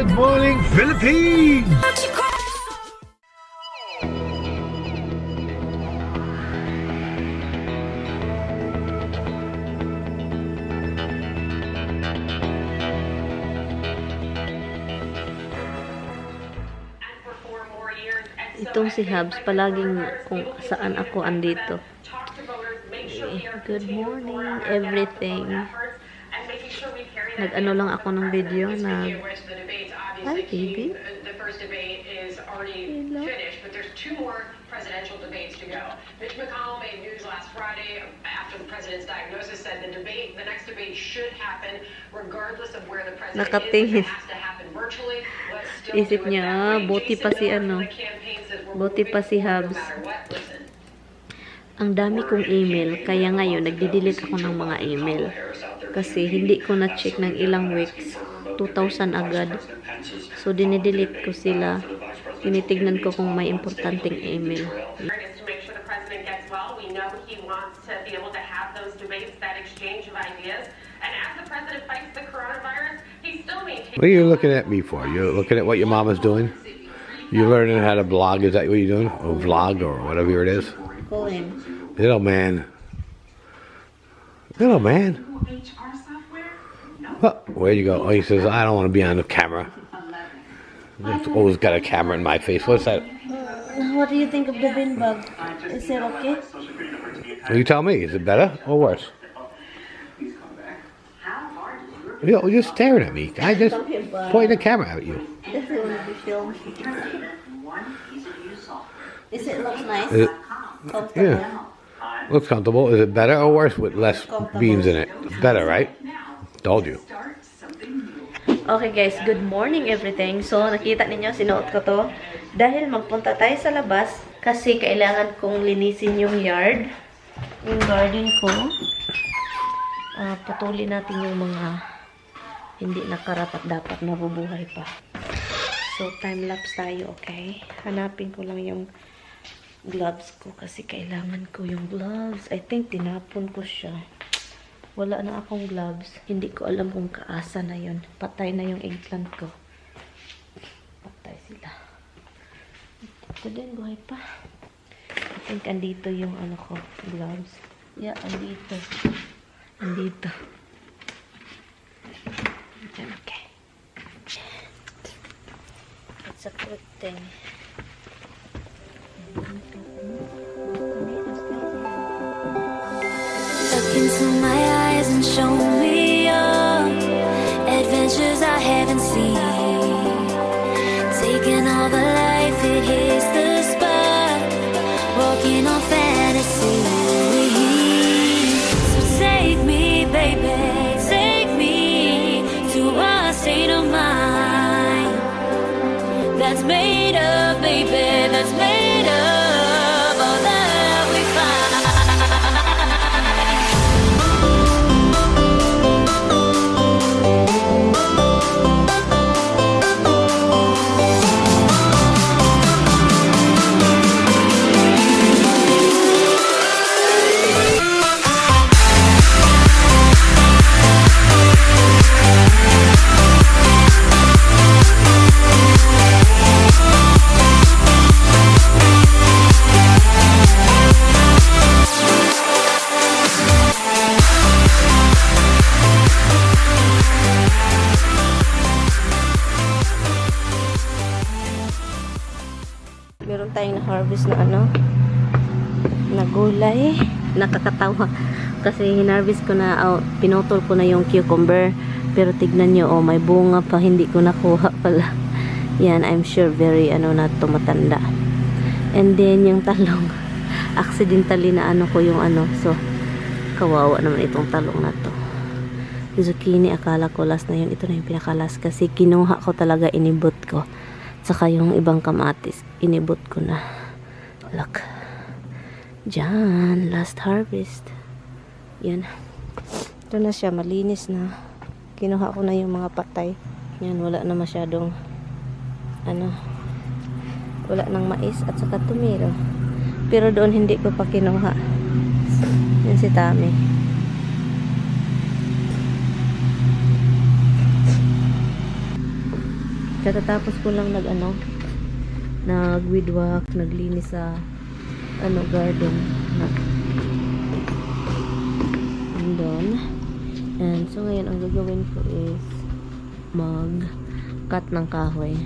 Good morning, Philippines! Itong si Habs, palaging kung saan ako andito. Good morning, everything. Nag-ano lang ako ng video na hi, baby. Hello. Presidential debates to go. Mitch McConnell made news last Friday after the president's diagnosis said the next debate should happen regardless of where the president is. It has to happen virtually. Isip niya, buti pa si buti pa si Habs. Ang dami kong email, kaya ngayon nagdi-delete ako ng mga email. Kasi hindi ko na-check ng ilang weeks, 2,000 agad. So dinidelete ko sila. Tinitignan ko kung may importanteng email. What are you looking at me for? You're looking at what your mama's doing? You learning how to blog? Is that what you're doing? Or vlog or whatever it is? Call him. Little man. Little man. Oh, where'd you go? Oh, he says, I don't want to be on the camera. It's always got a camera in my face. What's that? What do you think of the bin bag? Is it okay? Well, you tell me. Is it better or worse? You're staring at me. I just pointed the camera at you. This is going to be filmed. Is it looks nice? Comfortable? Yeah. Looks comfortable. Is it better or worse with less beans in it? It's better, right? Told you. Okay guys, good morning everything. So, nakita ninyo, sinuot ko to. Dahil magpunta tayo sa labas, kasi kailangan kong linisin yung yard. Yung garden ko. Putulin natin yung mga hindi nakarapat dapat nabubuhay pa. So, time-lapse tayo, okay? Hanapin ko lang yung gloves ko kasi kailangan ko yung gloves. I think tinapon ko siya. Wala na akong gloves. Hindi ko alam kung kaasa na yun. Patay na yung eggplant ko. Patay sila. Ito din, buhay pa. I think andito yung ano ko, gloves. Yeah, andito. Andito. Okay. It's a good thing. Look into my eyes and show me your adventures I haven't seen. Taking all the life, it hits the spot. Walking on fantasy. So take me, baby, take me to a state of mind that's made up, baby, that's made up all that we find. Meron tayong na-harvest na ano, na gulay. Nakakatawa. Kasi hinarvest ko na, pinutol ko na yung cucumber. Pero tignan nyo, may bunga pa. Hindi ko nakuha pala. Yan, I'm sure very, na tumatanda. And then, yung talong. Accidentally na ko yung So, kawawa naman itong talong na to. Zucchini, akala ko last na yun. Ito na yung pinakalas. Kasi kinuha ko talaga, inibot ko. Saka yung ibang kamatis, inibot ko na. Look. Diyan, last harvest. Yan. Ito na siya, malinis na. Kinuha ko na yung mga patay. Yan, wala na masyadong wala nang mais at saka tumiro. Pero doon hindi ko pa kinuha. Yan si Tami. Katatapos ko lang nag-weedwalk, naglinis sa garden na doon. And so ngayon ang gagawin ko is mag-cut ng kahoy.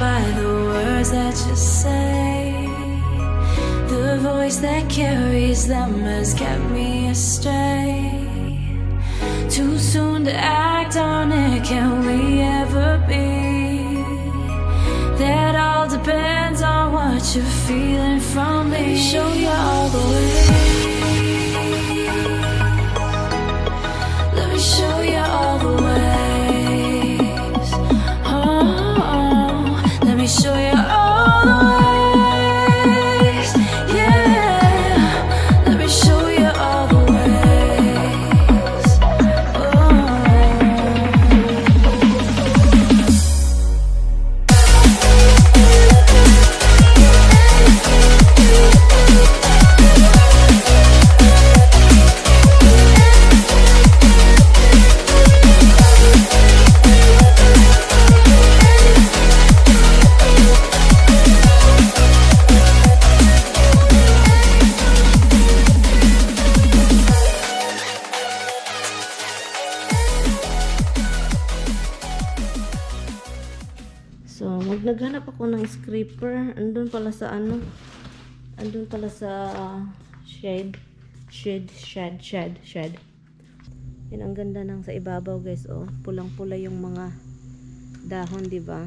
By the words that you say, the voice that carries them has kept me astray. Too soon to act on it, can we ever be? That all depends on what you're feeling from me. Let me show you all the way. Let me show you all the way. Let me show you all the ways, yeah. Let me show you all the ways. So, naghanap ako ng scraper. Andun pala sa andun pala sa shed. Yan, ang ganda ng sa ibabaw, guys. Oh, pulang-pula yung mga dahon, di ba?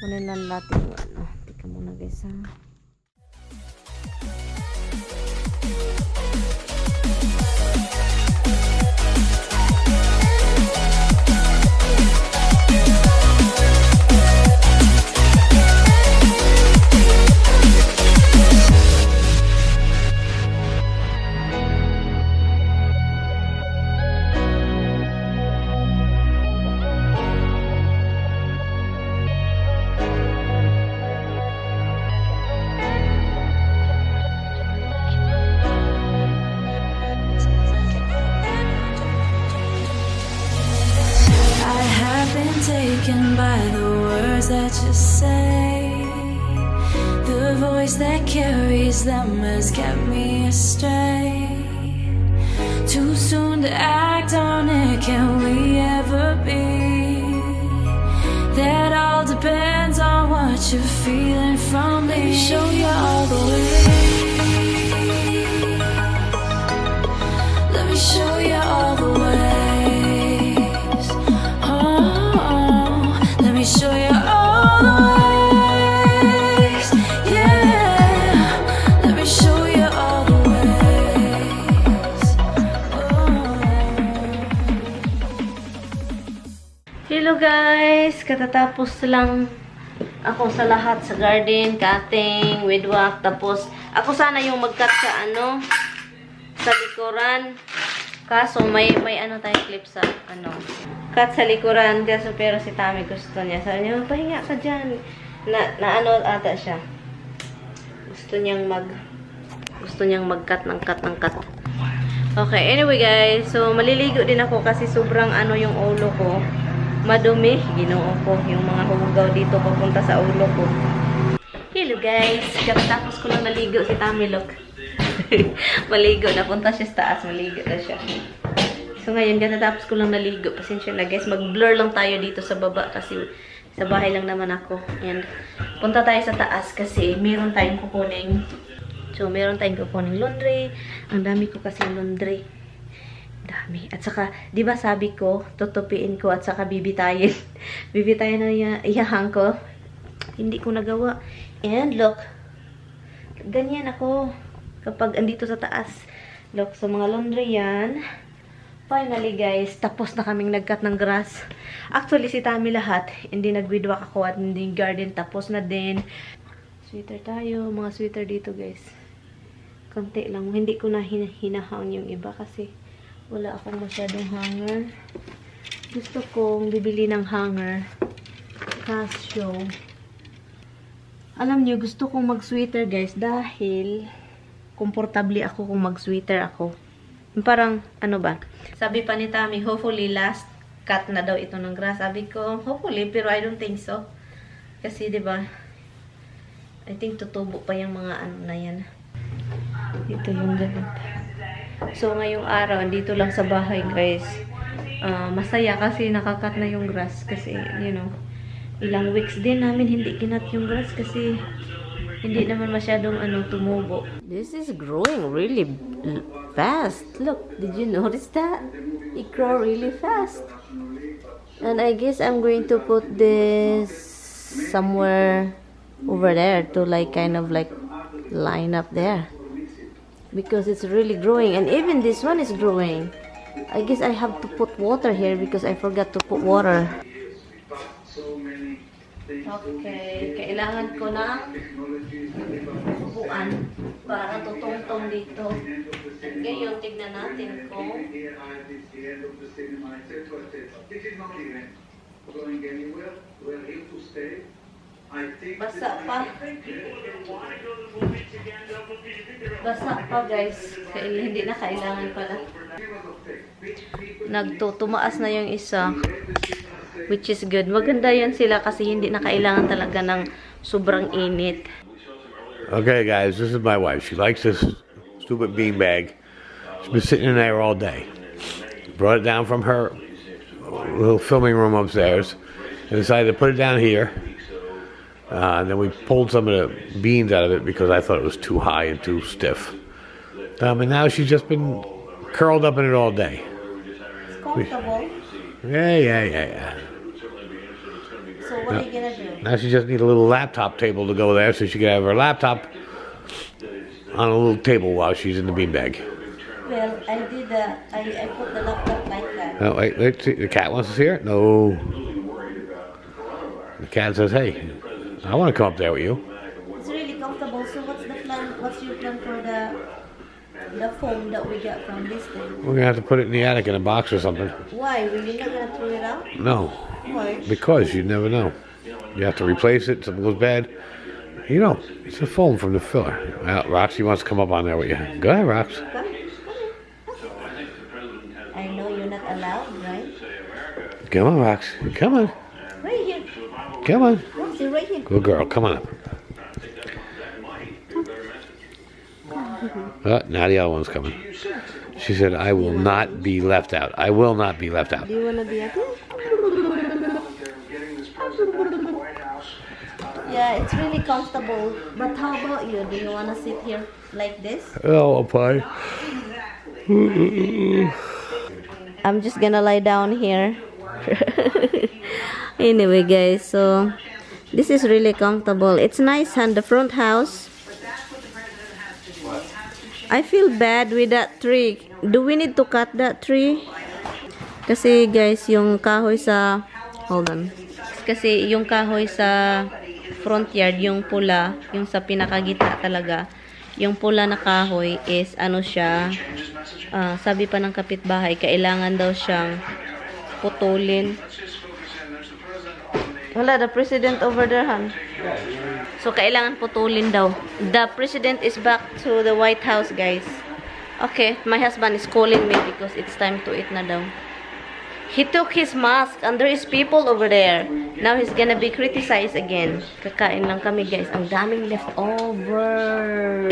Kunin lang natin yung Tika muna, guys, ha. Taken by the words that you say, the voice that carries them has kept me astray. Too soon to act on it, can we ever be? That all depends on what you're feeling from me. Let me show you all the way. Let me show you all the way. Let me show you all the ways, yeah. Let me show you all the ways. Hello guys! Katatapos lang ako sa lahat sa garden, cutting, weedwalk. Tapos, ako sana yung mag-cut sa sa likuran. Kaso, may tayong clip sa cut sa likuran. Pero si Tami gusto niya. Sabi niya, pahinga ka dyan. Ata siya. Gusto niyang mag-cut ng cut. Okay, anyway guys. So, maliligo din ako kasi sobrang yung ulo ko. Madumi. Ginoo ko yung mga hugaw dito papunta sa ulo ko. Hello guys. Katapos ko lang naligo si Tami, look. Maligo. Napunta siya sa taas. Maligo na siya. So ngayon, katapos ko lang naligo. Pasensya na guys. Mag-blur lang tayo dito sa baba kasi sa bahay lang naman ako. And punta tayo sa taas kasi meron tayong kukuning. So meron tayong kukuning laundry. Ang dami ko kasi laundry. Dami. dami. At saka, di ba sabi ko, tutupiin ko at saka bibitayin. Bibitayin na iyahang ko. Hindi ko nagawa. And look, ganyan ako kapag andito sa taas. Look, sa mga laundry yan. Finally guys, tapos na kaming nag-cut ng grass. Actually, si Tami lahat. Hindi nag-weedwalk ako at hindi garden. Tapos na din. Sweater tayo. Mga sweater dito guys. Konti lang. Hindi ko na hinahang yung iba kasi wala akong masyadong hanger. Gusto kong bibili ng hanger. Casio. Alam nyo, gusto kong mag-sweater guys dahil komportable ako kung mag-sweater ako. Parang, ano ba? Sabi pa ni Tami, hopefully last cut na daw ito ng grass. Sabi ko, hopefully, pero I don't think so. Kasi, di ba? I think tutubo pa yung mga ano na yan. Ito yung ganun. So, ngayong araw, dito lang sa bahay, guys. Masaya kasi nakakat na yung grass. Kasi, you know, ilang weeks din namin hindi kinat yung grass kasi hindi naman masyadong tumubo. This is growing really fast. Look, did you notice that? It grow really fast. And I guess I'm going to put this somewhere over there to like kind of like line up there. Because it's really growing. And even this one is growing. I guess I have to put water here because I forgot to put water. Okay, kailangan ko ng upuan para tutungtong dito. Ngayon, tignan natin kung basa pa. Basa pa guys. Hindi na kailangan pala. Tumaas na yung isa. Which is good. Maganda yan sila kasi hindi na kailangan talaga ng sobrang init. Okay guys, this is my wife. She likes this stupid beanbag. She's been sitting in there all day. Brought it down from her little filming room upstairs and decided to put it down here. And then we pulled some of the beans out of it because I thought it was too high and too stiff. And now she's just been curled up in it all day. It's comfortable. Yeah. So what are you gonna do? Now she just needs a little laptop table to go there so she can have her laptop on a little table while she's in the beanbag. Well, I put the laptop like that. No, wait, see, the cat wants to see her? No. The cat says, hey, I want to come up there with you. It's really comfortable. So what's the plan? What's your plan for the foam that we got from this thing? We're going to have to put it in the attic in a box or something. Why? We're not gonna throw it out? No. Why? Because you never know. You have to replace it, something goes bad. You know, it's a foam from the filler. Well, Roxy wants to come up on there with you. Go ahead, Rox. Come. I know you're not allowed, right? Come on, Rox. Come on. Right here. Come on. Roxy, right here. Good girl. Come on up. Now the other one's coming. She said, I will not be left out. I will not be left out. Do you want to be up here? Yeah, it's really comfortable. But how about you? Do you want to sit here like this? Oh, pie. I'm just gonna lie down here. Anyway, guys, so this is really comfortable. It's nice on the front house. I feel bad with that tree. Do we need to cut that tree? Kasi guys, yung kahoy sa... Hold on. Kasi yung kahoy sa front yard, yung pula, yung sa pinakagitna talaga, yung pula na kahoy is ano siya, sabi pa ng kapitbahay, kailangan daw siyang putulin. Wala, the president over there, han. So, kailangan putulin daw. The president is back to the White House, guys. Okay, my husband is calling me because it's time to eat na daw. He took his mask and there is people over there. Now he's gonna be criticized again. Kakain lang kami, guys. Ang daming leftover.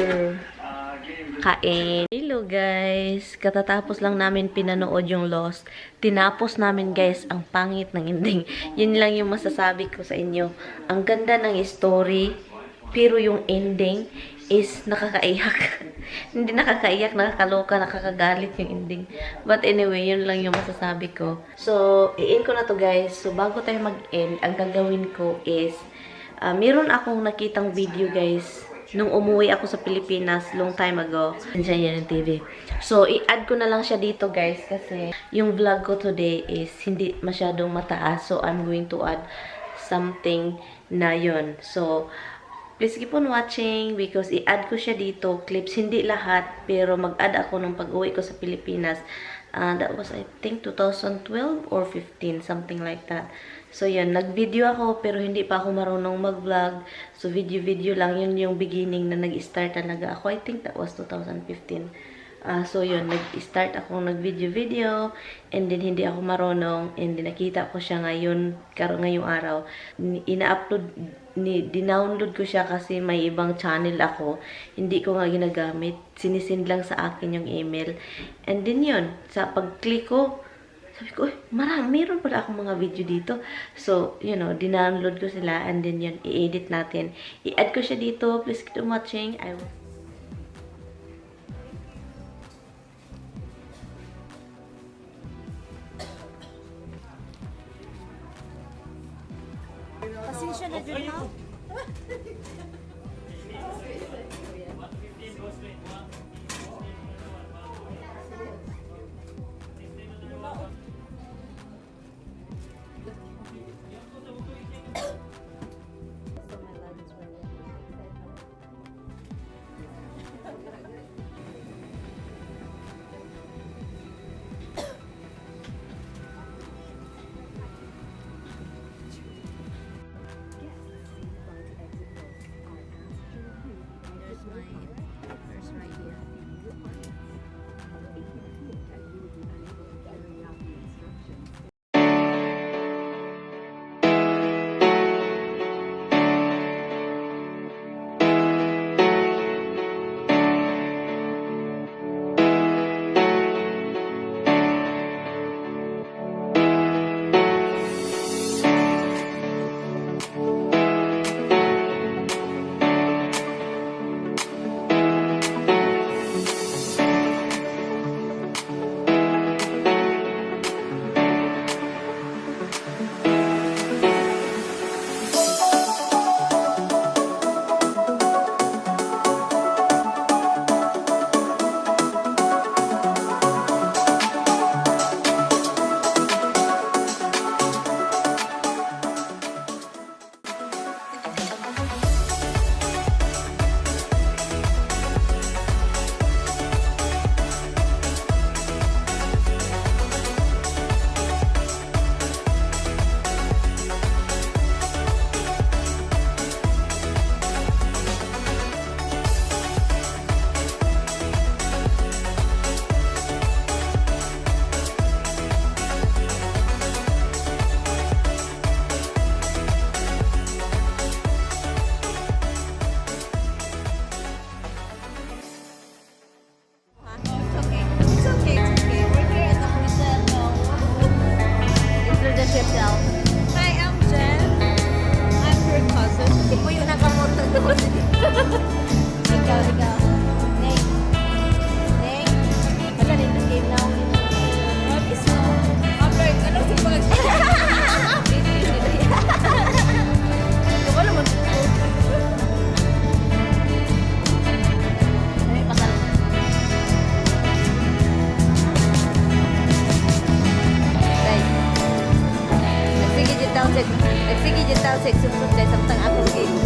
Kain. Hello, guys. Katatapos lang namin pinanood yung Lost. Tinapos namin, guys, ang pangit ng ending. Yun lang yung masasabi ko sa inyo. Ang ganda ng story, pero yung ending, is nakakaiyak. Hindi nakakaiyak, nakakaloka, nakakagalit yung ending. But anyway, yun lang yung masasabi ko. So, i-end ko na to guys. So, bago tayo mag-end, ang gagawin ko is, meron akong nakitang video guys, nung umuwi ako sa Pilipinas long time ago. Yan yung TV. So, i-add ko na lang siya dito guys kasi yung vlog ko today is hindi masyadong mataas. So, I'm going to add something na yun. So, please keep on watching because i-add ko siya dito. Clips, hindi lahat. Pero mag-add ako nung pag-uwi ko sa Pilipinas. That was, I think, 2012 or 15. Something like that. So, yun. Nag-video ako pero hindi pa ako marunong mag-vlog. So, video-video lang. Yun yung beginning na nag-start talaga ako. I think that was 2015. So, yun. Nag-start ako nag-video-video. And then, hindi ako marunong. And then, nakita ko siya ngayong araw. Ina-upload, dinownload ko siya kasi may ibang channel ako. Hindi ko nga ginagamit. Sinisend lang sa akin yung email. And then, yun. Sa pag-click ko, sabi ko, meron pala akong mga video dito. So, dinownload ko sila. And then, yun, i-edit natin. I-add ko siya dito. Please keep on watching. Pasensya na din ha. Nagsige dyan tao sa exumsum dahil samtang ako game.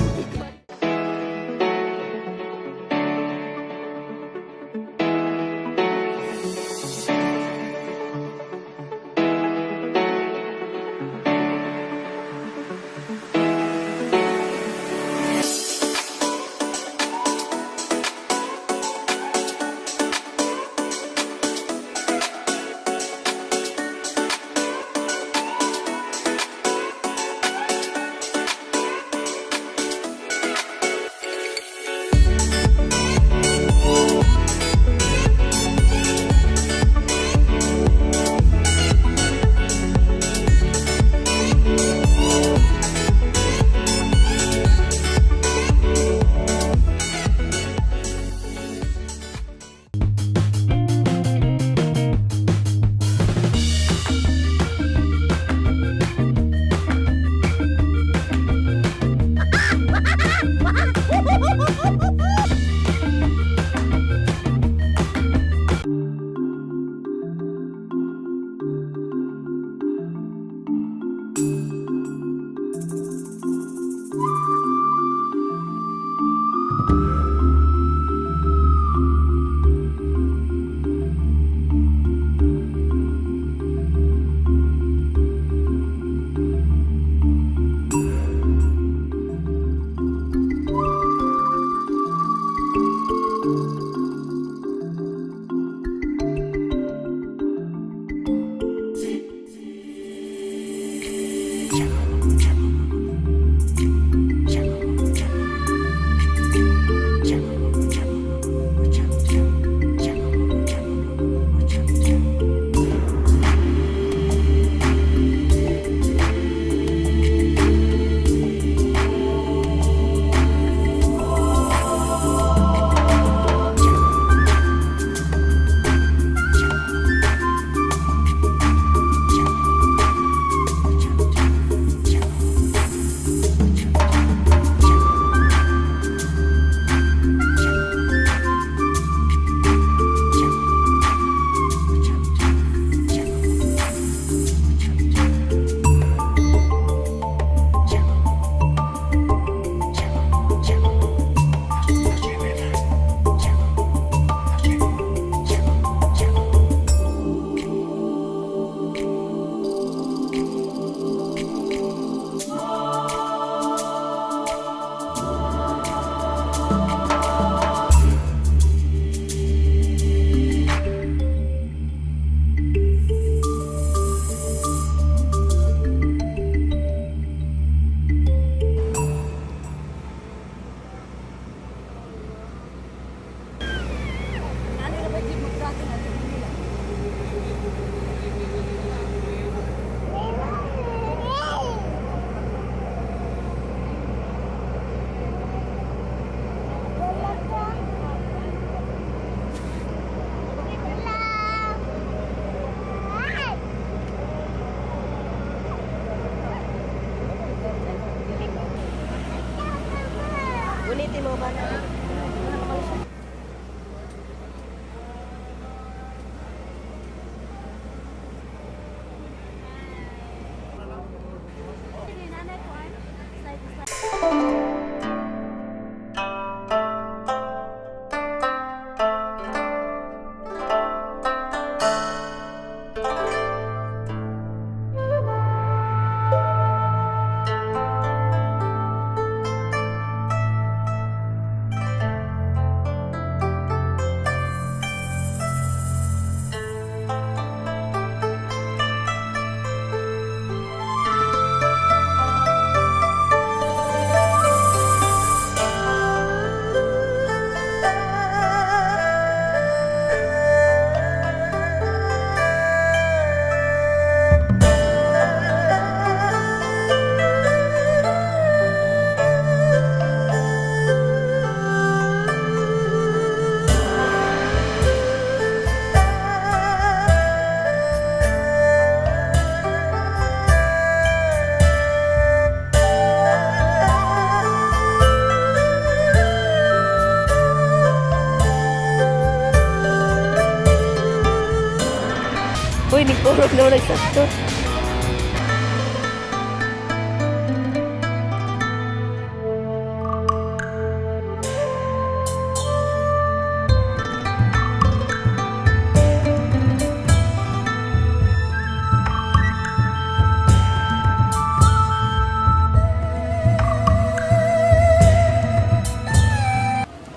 Uy, nagpurog na nagsakto.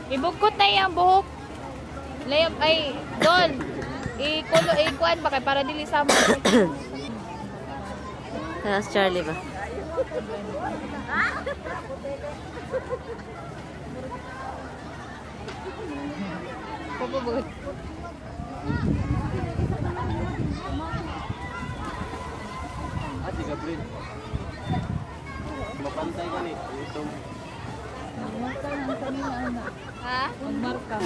Ibukot na yung buhok. Layop ay, Don. Ikuan ba kay para dili sama. Tapos Charlie ba? Pabubot. Ate Gabriel. Mapantay ka ni. Ito. Ha? Magmarka.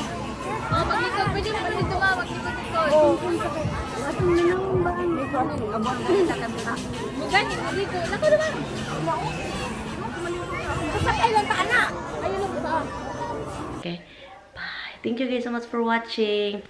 Oh, maglikod. Pwede na dito ma. Maglikod-likod. Mugani, dito. Nako naman. Kasakay lang pa, anak. Ayun lang sa. Okay. Bye. Thank you guys so much for watching.